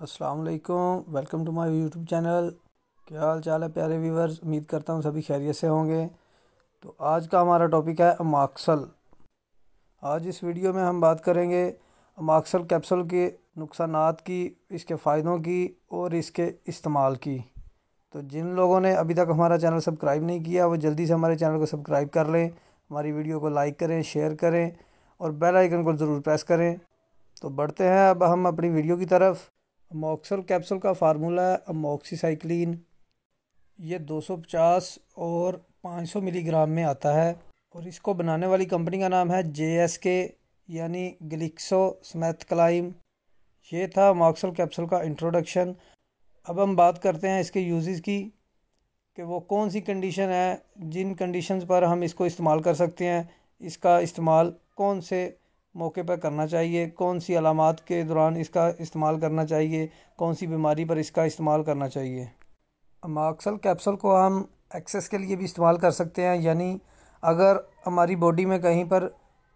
अस्सलाम वालेकुम, welcome to my YouTube channel. क्या हाल चाल है प्यारे व्यूवर्स, उम्मीद करता हूँ सभी खैरियत से होंगे। तो आज का हमारा टॉपिक है अमाक्सल। आज इस वीडियो में हम बात करेंगे अमाक्सल कैप्सूल के नुकसानात की, इसके फ़ायदों की और इसके इस्तेमाल की। तो जिन लोगों ने अभी तक हमारा चैनल सब्सक्राइब नहीं किया वो जल्दी से हमारे चैनल को सब्सक्राइब कर लें, हमारी वीडियो को लाइक करें, शेयर करें और बेल आइकन को ज़रूर प्रेस करें। तो बढ़ते हैं अब हम अपनी वीडियो की तरफ। अमोक्सल कैप्सूल का फार्मूला है अमोक्सीसाइक्लिन। ये 250 और 500 मिलीग्राम में आता है और इसको बनाने वाली कंपनी का नाम है JSK यानी ग्लिक्सोस्मिथक्लाइन। ये था अमोक्सल कैप्सूल का इंट्रोडक्शन। अब हम बात करते हैं इसके यूजेस की कि वो कौन सी कंडीशन है जिन कंडीशंस पर हम इसको इस्तेमाल कर सकते हैं, इसका इस्तेमाल कौन से मौके पर करना चाहिए, कौन सी अलामात के दौरान इसका इस्तेमाल करना चाहिए, कौन सी बीमारी पर इसका इस्तेमाल करना चाहिए। अमोक्सल कैप्सूल को हम एक्सेस के लिए भी इस्तेमाल कर सकते हैं, यानी अगर हमारी बॉडी में कहीं पर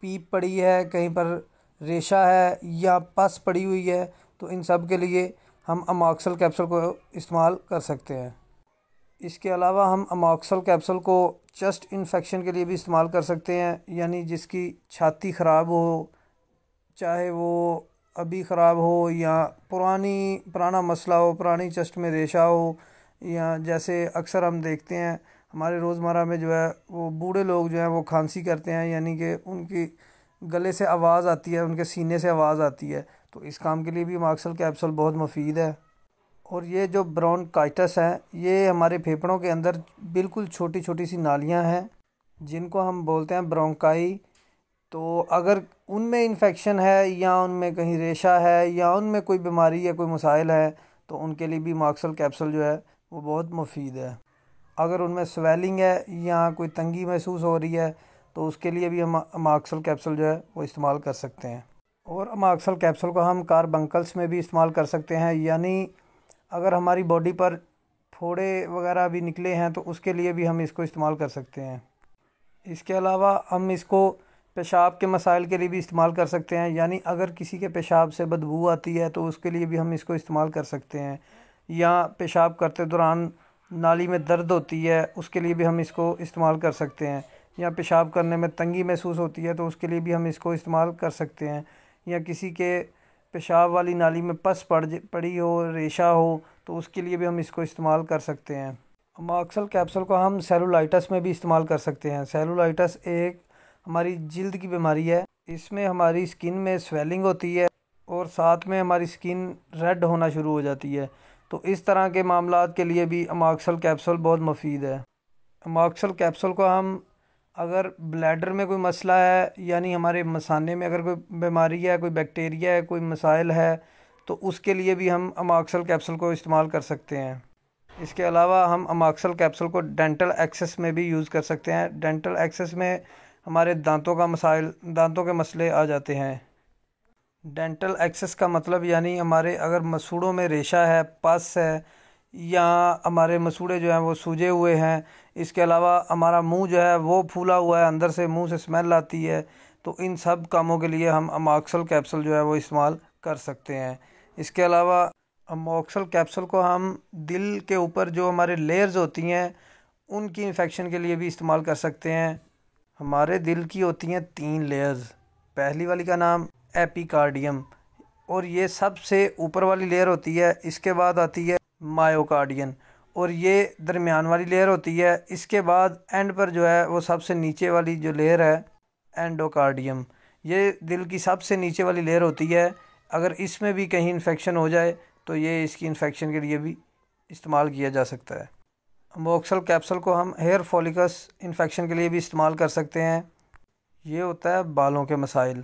पीप पड़ी है, कहीं पर रेशा है या पस पड़ी हुई है, तो इन सब के लिए हम अमोक्सल कैप्सूल को इस्तेमाल कर सकते हैं। इसके अलावा हम अमोक्सल कैप्सूल को चेस्ट इन्फेक्शन के लिए भी इस्तेमाल कर सकते हैं, यानी जिसकी छाती ख़राब हो, चाहे वो अभी ख़राब हो या पुराना मसला हो, पुरानी चेस्ट में रेशा हो, या जैसे अक्सर हम देखते हैं हमारे रोज़मर्रा में जो है वो बूढ़े लोग जो हैं वो खांसी करते हैं, यानी कि उनकी गले से आवाज़ आती है, उनके सीने से आवाज़ आती है। तो इस काम के लिए भी अमोक्सल कैप्सूल बहुत मुफीद है। और ये जो ब्रोंकाइटिस है, ये हमारे फेफड़ों के अंदर बिल्कुल छोटी छोटी सी नालियां हैं जिनको हम बोलते हैं ब्रोंकाई। तो अगर उनमें इन्फेक्शन है या उनमें कहीं रेशा है या उनमें कोई बीमारी या कोई मसाइल है, तो उनके लिए भी अमोक्सल कैप्सूल जो है वो बहुत मुफीद है। अगर उनमें स्वेलिंग है या कोई तंगी महसूस हो रही है, तो उसके लिए भी हम अमोक्सल कैप्सूल जो है वो इस्तेमाल कर सकते हैं। और अमोक्सल कैप्सूल को हम कार्बंकल्स में भी इस्तेमाल कर सकते हैं, यानी अगर हमारी बॉडी पर फोड़े वगैरह भी निकले हैं तो उसके लिए भी हम इसको इस्तेमाल कर सकते हैं। इसके अलावा हम इसको पेशाब के मसाइल के लिए भी इस्तेमाल कर सकते हैं, यानी अगर किसी के पेशाब से बदबू आती है तो उसके लिए भी हम इसको इस्तेमाल कर सकते हैं, या पेशाब करते दौरान नाली में दर्द होती है उसके लिए भी हम इसको इस्तेमाल कर सकते हैं, या पेशाब करने में तंगी महसूस होती है तो उसके लिए भी हम इसको इस्तेमाल कर सकते हैं, या किसी के पेशाब वाली नाली में पस पड़ी हो, रेशा हो, तो उसके लिए भी हम इसको इस्तेमाल कर सकते हैं। अमोक्सल कैप्सूल को हम सेलुलाइटिस में भी इस्तेमाल कर सकते हैं। सेलुलाइटिस एक हमारी जिल्द की बीमारी है। इसमें हमारी स्किन में स्वेलिंग होती है और साथ में हमारी स्किन रेड होना शुरू हो जाती है। तो इस तरह के मामलात के लिए भी अमोक्सल कैप्सूल बहुत मुफीद है। अमोक्सल कैप्सूल को हम अगर ब्लैडर में कोई मसला है, यानी हमारे मसाने में अगर कोई बीमारी है, कोई बैक्टीरिया है, कोई मसाइल है, तो उसके लिए भी हम अमोक्सल कैप्सूल को इस्तेमाल कर सकते हैं। इसके अलावा हम अमोक्सल कैप्सूल को डेंटल एक्सेस में भी यूज़ कर सकते हैं। डेंटल एक्सेस में हमारे दांतों के मसले आ जाते हैं। डेंटल एक्सेस का मतलब यानी हमारे अगर मसूड़ों में रेशा है, पस है, या हमारे मसूड़े जो हैं वो सूजे हुए हैं, इसके अलावा हमारा मुंह जो है वो फूला हुआ है, अंदर से मुंह से स्मेल आती है, तो इन सब कामों के लिए हम अमोक्सल कैप्सूल जो है वो इस्तेमाल कर सकते हैं। इसके अलावा अमोक्सल कैप्सूल को हम दिल के ऊपर जो हमारे लेयर्स होती हैं उनकी इन्फेक्शन के लिए भी इस्तेमाल कर सकते हैं। हमारे दिल की होती हैं 3 लेयर्स। पहली वाली का नाम एपिकार्डियम, और ये सबसे ऊपर वाली लेयर होती है। इसके बाद आती है मायोकार्डियन, और ये दरमियान वाली लेयर होती है। इसके बाद एंड पर जो है वो सबसे नीचे वाली जो लेयर है एंडोकार्डियम, ये दिल की सबसे नीचे वाली लेयर होती है। अगर इसमें भी कहीं इन्फेक्शन हो जाए तो ये इसकी इन्फेक्शन के लिए भी इस्तेमाल किया जा सकता है। अमोक्सल कैप्सूल को हम हेयर फॉलिकस इन्फेक्शन के लिए भी इस्तेमाल कर सकते हैं। ये होता है बालों के मसाइल।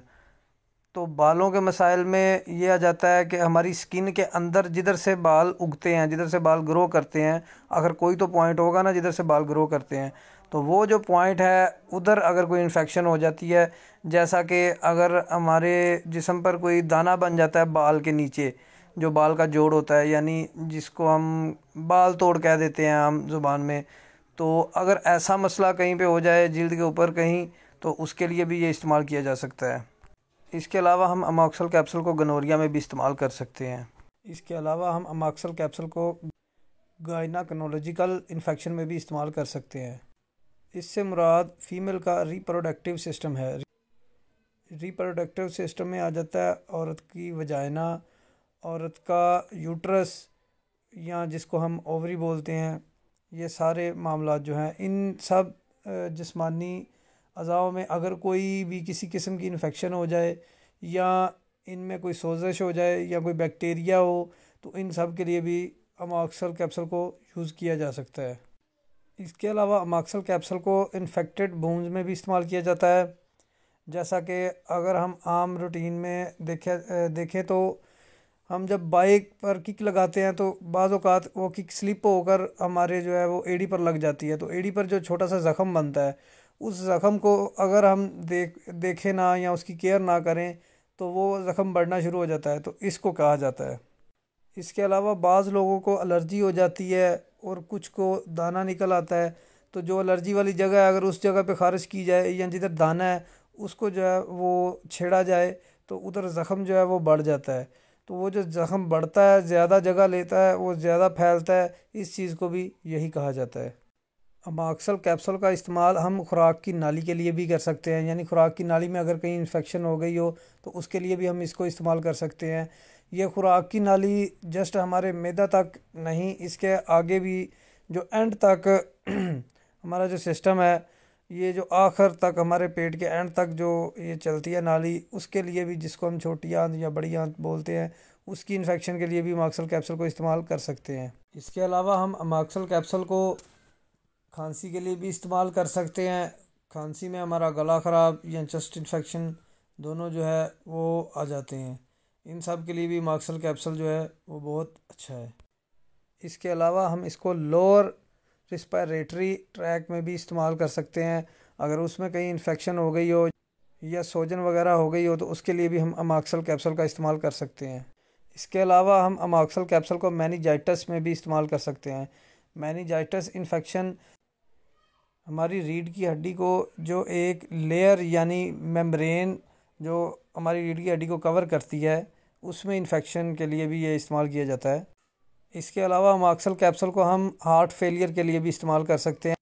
तो बालों के मसाइल में ये आ जाता है कि हमारी स्किन के अंदर जिधर से बाल उगते हैं, जिधर से बाल ग्रो करते हैं, अगर कोई तो पॉइंट होगा ना जिधर से बाल ग्रो करते हैं, तो वो जो पॉइंट है उधर अगर कोई इन्फेक्शन हो जाती है, जैसा कि अगर हमारे जिस्म पर कोई दाना बन जाता है बाल के नीचे, जो बाल का जोड़ होता है, यानी जिसको हम बाल तोड़ कह देते हैं आम ज़ुबान में, तो अगर ऐसा मसला कहीं पे हो जाए जिल्द के ऊपर कहीं, तो उसके लिए भी ये इस्तेमाल किया जा सकता है। इसके अलावा हम अमोक्सल कैप्सूल को गनोरिया में भी इस्तेमाल कर सकते हैं। इसके अलावा हम अमाक्सल कैप्सूल को गायनाकोलॉजिकल इन्फेक्शन में भी इस्तेमाल कर सकते हैं। इससे मुराद फीमेल का रिप्रोडक्टिव सिस्टम है। रिप्रोडक्टिव सिस्टम में आ जाता है औरत की वजाइना, औरत का यूट्रस, या जिसको हम ओवरी बोलते हैं। ये सारे मामला जो हैं, इन सब जिस्मानी अज़ाओं में अगर कोई भी किसी किस्म की इन्फेक्शन हो जाए या इनमें कोई सोजिश हो जाए या कोई बैक्टीरिया हो, तो इन सब के लिए भी अमाक्सल कैप्सूल को यूज़ किया जा सकता है। इसके अलावा अमाक्सल कैप्सूल को इन्फेक्टेड वुंड्स में भी इस्तेमाल किया जाता है। जैसा कि अगर हम आम रूटीन में देखें तो हम जब बाइक पर किक लगाते हैं तो बाज़ औक़ात वो किक स्लिप होकर हमारे जो है वो एड़ी पर लग जाती है। तो एड़ी पर जो छोटा सा ज़ख़म बनता है, उस ज़ख़म को अगर हम देखें ना या उसकी केयर ना करें तो वो ज़ख़म बढ़ना शुरू हो जाता है, तो इसको कहा जाता है। इसके अलावा बाज़ लोगों को एलर्जी हो जाती है और कुछ को दाना निकल आता है। तो जो एलर्जी वाली जगह है, अगर उस जगह पे ख़ारिश की जाए या जिधर दाना है उसको जो है वो छेड़ा जाए तो उधर ज़ख़म जो है वो बढ़ जाता है। तो वो जो ज़ख़म बढ़ता है, ज़्यादा जगह लेता है, वो ज़्यादा फैलता है, इस चीज़ को भी यही कहा जाता है। अमाक्सल कैप्सूल का इस्तेमाल हम खुराक की नाली के लिए भी कर सकते हैं, यानी खुराक की नाली में अगर कहीं इन्फेक्शन हो गई हो तो उसके लिए भी हम इसको इस्तेमाल कर सकते हैं। ये खुराक की नाली जस्ट हमारे मैदा तक नहीं, इसके आगे भी जो एंड तक हमारा जो सिस्टम है, ये जो आखिर तक हमारे पेट के एंड तक जो ये चलती है नाली, उसके लिए भी, जिसको हम छोटी आंत या बड़ी आंत बोलते हैं, उसकी इन्फेक्शन के लिए भी अमाक्सल कैप्सूल को इस्तेमाल कर सकते हैं। इसके अलावा हम अमाक्सल कैप्सूल को खांसी के लिए भी इस्तेमाल कर सकते हैं। खांसी में हमारा गला ख़राब या चेस्ट इन्फेक्शन दोनों जो है वो आ जाते हैं। इन सब के लिए भी अमाक्सल कैप्सूल जो है वो बहुत अच्छा है। इसके अलावा हम इसको लोअर रिस्पायरेटरी ट्रैक में भी इस्तेमाल कर सकते हैं। अगर उसमें कहीं इन्फेक्शन हो गई हो या सोजन वगैरह हो गई हो तो उसके लिए भी हम अमाक्सल कैप्सूल का इस्तेमाल कर सकते हैं। इसके अलावा हम अमाक्सल कैप्सूल को मेनिंजाइटिस में भी इस्तेमाल कर सकते हैं। मेनिंजाइटिस इन्फेक्शन हमारी रीढ़ की हड्डी को जो एक लेयर यानी मेम्ब्रेन जो हमारी रीढ़ की हड्डी को कवर करती है, उसमें इन्फेक्शन के लिए भी ये इस्तेमाल किया जाता है। इसके अलावा अमाक्सल कैप्सूल को हम हार्ट फेलियर के लिए भी इस्तेमाल कर सकते हैं।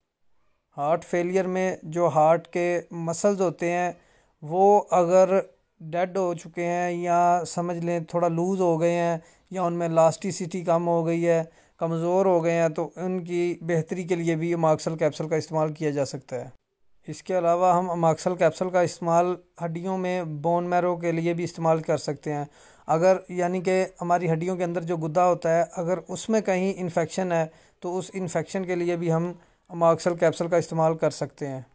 हार्ट फेलियर में जो हार्ट के मसल्स होते हैं वो अगर डेड हो चुके हैं या समझ लें थोड़ा लूज़ हो गए हैं या उनमें इलास्टिसिटी कम हो गई है, कमज़ोर हो गए हैं, तो उनकी बेहतरी के लिए भी अमाक्सल कैप्सूल का इस्तेमाल किया जा सकता है। इसके अलावा हम अमाक्सल कैप्सूल का इस्तेमाल हड्डियों में बोन मैरो के लिए भी इस्तेमाल कर सकते हैं। अगर यानी कि हमारी हड्डियों के अंदर जो गुद्दा होता है, अगर उसमें कहीं इन्फेक्शन है तो उस इन्फेक्शन के लिए भी हम अमाक्सल कैप्सूल का इस्तेमाल कर सकते हैं।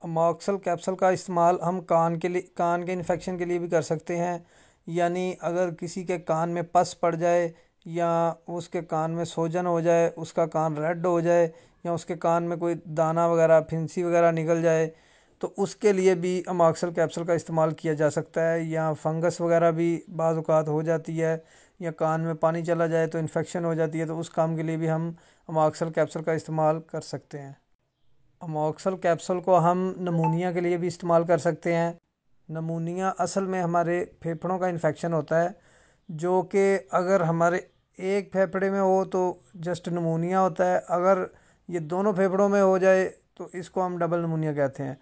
अमाक्सल कैप्सूल का इस्तेमाल हम कान के इन्फेक्शन के लिए भी कर सकते हैं। यानी अगर किसी के कान में पस पड़ जाए या उसके कान में सोजन हो जाए, उसका कान रेड हो जाए या उसके कान में कोई दाना वगैरह, फिंसी वगैरह निकल जाए, तो उसके लिए भी अमाक्सल कैप्सूल का इस्तेमाल किया जा सकता है। या फंगस वगैरह भी बाज़ औक़ात हो जाती है या कान में पानी चला जाए तो इन्फेक्शन हो जाती है, तो उस काम के लिए भी हम अमाक्सल कैप्सूल का इस्तेमाल कर सकते हैं। अमाक्सल कैप्सूल को हम नमूनिया के लिए भी इस्तेमाल कर सकते हैं। नमूनिया असल में हमारे फेफड़ों का इन्फेक्शन होता है, जो कि अगर हमारे एक फेफड़े में हो तो जस्ट नमूनिया होता है, अगर ये दोनों फेफड़ों में हो जाए तो इसको हम डबल नमूनिया कहते हैं।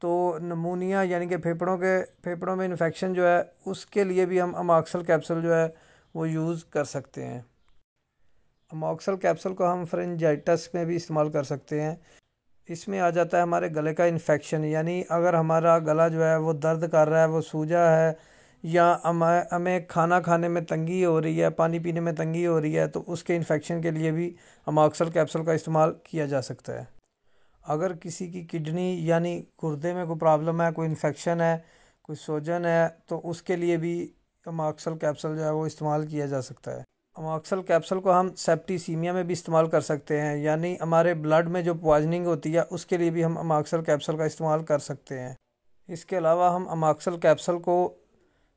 तो नमूनिया यानी कि फेफड़ों में इन्फेक्शन जो है, उसके लिए भी हम अमाक्सल कैप्सूल जो है वो यूज़ कर सकते हैं। अमाक्सल कैप्सूल को हम फेरेंजाइटिस में भी इस्तेमाल कर सकते हैं। इसमें आ जाता है हमारे गले का इन्फेक्शन, यानी अगर हमारा गला जो है वो दर्द कर रहा है, वो सूजा है, या हमें खाना खाने में तंगी हो रही है, पानी पीने में तंगी हो रही है, तो उसके इन्फेक्शन के लिए भी अमाक्सल कैप्सूल का इस्तेमाल किया जा सकता है। अगर किसी की किडनी यानी गुर्दे में कोई प्रॉब्लम है, कोई इन्फेक्शन है, कोई सोजन है, तो उसके लिए भी अमाक्सल कैप्सूल जो है वो इस्तेमाल किया जा सकता है। अमाक्सल कैप्सूल को हम सेप्टिसीमिया में भी इस्तेमाल कर सकते हैं, यानी हमारे ब्लड में जो पॉइजनिंग होती है उसके लिए भी हम अमाक्सल कैप्सूल का इस्तेमाल कर सकते हैं। इसके अलावा हम अमाक्सल कैप्सूल को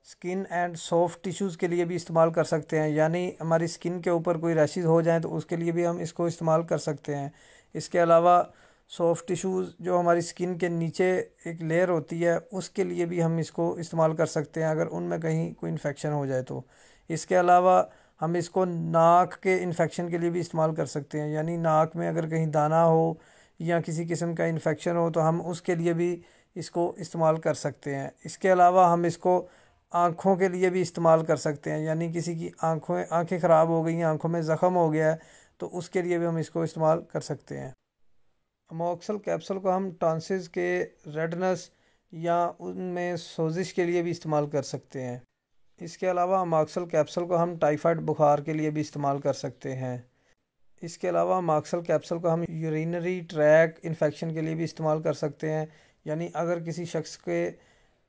स्किन एंड सॉफ्ट टिश्यूज़ के लिए भी इस्तेमाल कर सकते हैं, यानी हमारी स्किन के ऊपर कोई रैशेस हो जाएं तो उसके लिए भी हम इसको इस्तेमाल कर सकते हैं। इसके अलावा सॉफ्ट टिश्यूज़ जो हमारी स्किन के नीचे एक लेयर होती है, उसके लिए भी हम इसको इस्तेमाल कर सकते हैं अगर उनमें कहीं कोई इन्फेक्शन हो जाए तो। इसके अलावा हम इसको नाक के इन्फेक्शन के लिए भी इस्तेमाल कर सकते हैं, यानी नाक में अगर कहीं दाना हो या किसी किस्म का इन्फेक्शन हो तो हम उसके लिए भी इसको इस्तेमाल कर सकते हैं। इसके अलावा हम इसको आँखों के लिए भी इस्तेमाल कर सकते हैं, यानी किसी की आँखें ख़राब हो गई हैं, आँखों में ज़ख़म हो गया है, तो उसके लिए भी हम इसको इस्तेमाल कर सकते हैं। अमोक्सल कैप्सूल को हम टॉन्सिल्स के रेडनेस या उनमें सोजिश के लिए भी इस्तेमाल कर सकते हैं। इसके अलावा अमोक्सल कैप्सूल को हम टाइफाइड बुखार के लिए भी इस्तेमाल कर सकते हैं। इसके अलावा अमोक्सल कैप्सूल को हम यूरिनरी ट्रैक इन्फेक्शन के लिए भी इस्तेमाल कर सकते हैं, यानी अगर किसी शख्स के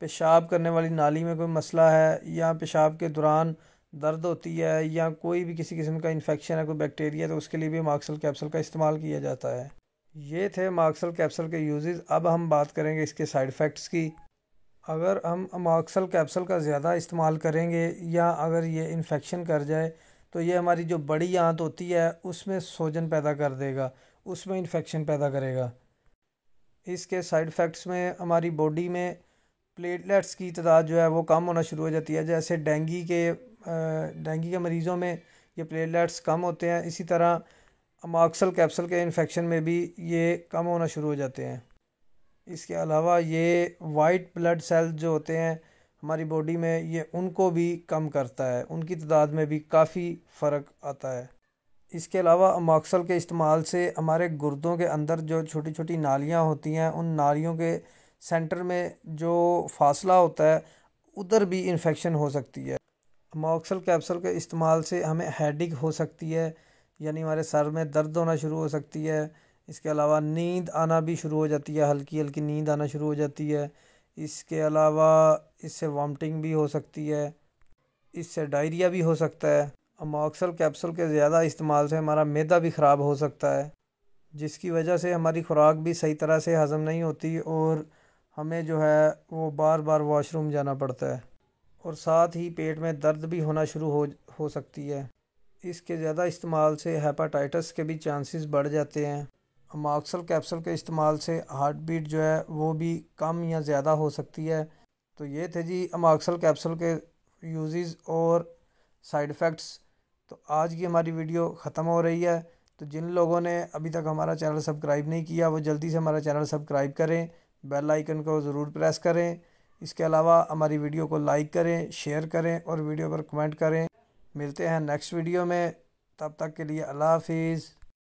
पेशाब करने वाली नाली में कोई मसला है या पेशाब के दौरान दर्द होती है या कोई भी किसी किस्म का इन्फेक्शन है, कोई बैक्टीरिया, तो उसके लिए भी अमोक्सल कैप्सूल का इस्तेमाल किया जाता है। ये थे अमोक्सल कैप्सूल के यूजेस। अब हम बात करेंगे इसके साइड इफ़ेक्ट्स की। अगर हम अमोक्सल कैप्सूल का ज़्यादा इस्तेमाल करेंगे या अगर ये इन्फेक्शन कर जाए तो ये हमारी जो बड़ी आंत होती है उसमें सूजन पैदा कर देगा, उसमें इन्फेक्शन पैदा करेगा। इसके साइड इफ़ेक्ट्स में हमारी बॉडी में प्लेटलेट्स की तादाद जो है वो कम होना शुरू हो जाती है। जैसे डेंगू के मरीज़ों में ये प्लेटलेट्स कम होते हैं, इसी तरह अमोक्सल कैप्सूल के इन्फेक्शन में भी ये कम होना शुरू हो जाते हैं। इसके अलावा ये वाइट ब्लड सेल्स जो होते हैं हमारी बॉडी में, ये उनको भी कम करता है, उनकी तादाद में भी काफ़ी फ़र्क आता है। इसके अलावा अमोक्सल के इस्तेमाल से हमारे गुर्दों के अंदर जो छोटी छोटी नालियाँ होती हैं, उन नालियों के सेंटर में जो फासला होता है उधर भी इन्फेक्शन हो सकती है। अमोक्सल कैप्सूल के इस्तेमाल से हमें हेडेक हो सकती है, यानी हमारे सर में दर्द होना शुरू हो सकती है। इसके अलावा नींद आना भी शुरू हो जाती है, हल्की हल्की नींद आना शुरू हो जाती है। इसके अलावा इससे वॉमिटिंग भी हो सकती है, इससे डायरिया भी हो सकता है। अमोक्सल कैप्सूल के ज़्यादा इस्तेमाल से हमारा मैदा भी ख़राब हो सकता है, जिसकी वजह से हमारी खुराक भी सही तरह से हज़म नहीं होती और हमें जो है वो बार बार वॉशरूम जाना पड़ता है, और साथ ही पेट में दर्द भी होना शुरू हो सकती है। इसके ज़्यादा इस्तेमाल से हेपाटाइटिस के भी चांसेस बढ़ जाते हैं। अमोक्सल कैप्सूल के इस्तेमाल से हार्ट बीट जो है वो भी कम या ज़्यादा हो सकती है। तो ये थे जी अमोक्सल कैप्सूल के यूजेस और साइड इफ़ेक्ट्स। तो आज की हमारी वीडियो ख़त्म हो रही है। तो जिन लोगों ने अभी तक हमारा चैनल सब्सक्राइब नहीं किया वो जल्दी से हमारा चैनल सब्सक्राइब करें, बेल आइकन को ज़रूर प्रेस करें। इसके अलावा हमारी वीडियो को लाइक करें, शेयर करें और वीडियो पर कमेंट करें। मिलते हैं नेक्स्ट वीडियो में, तब तक के लिए अल्लाह हाफिज़।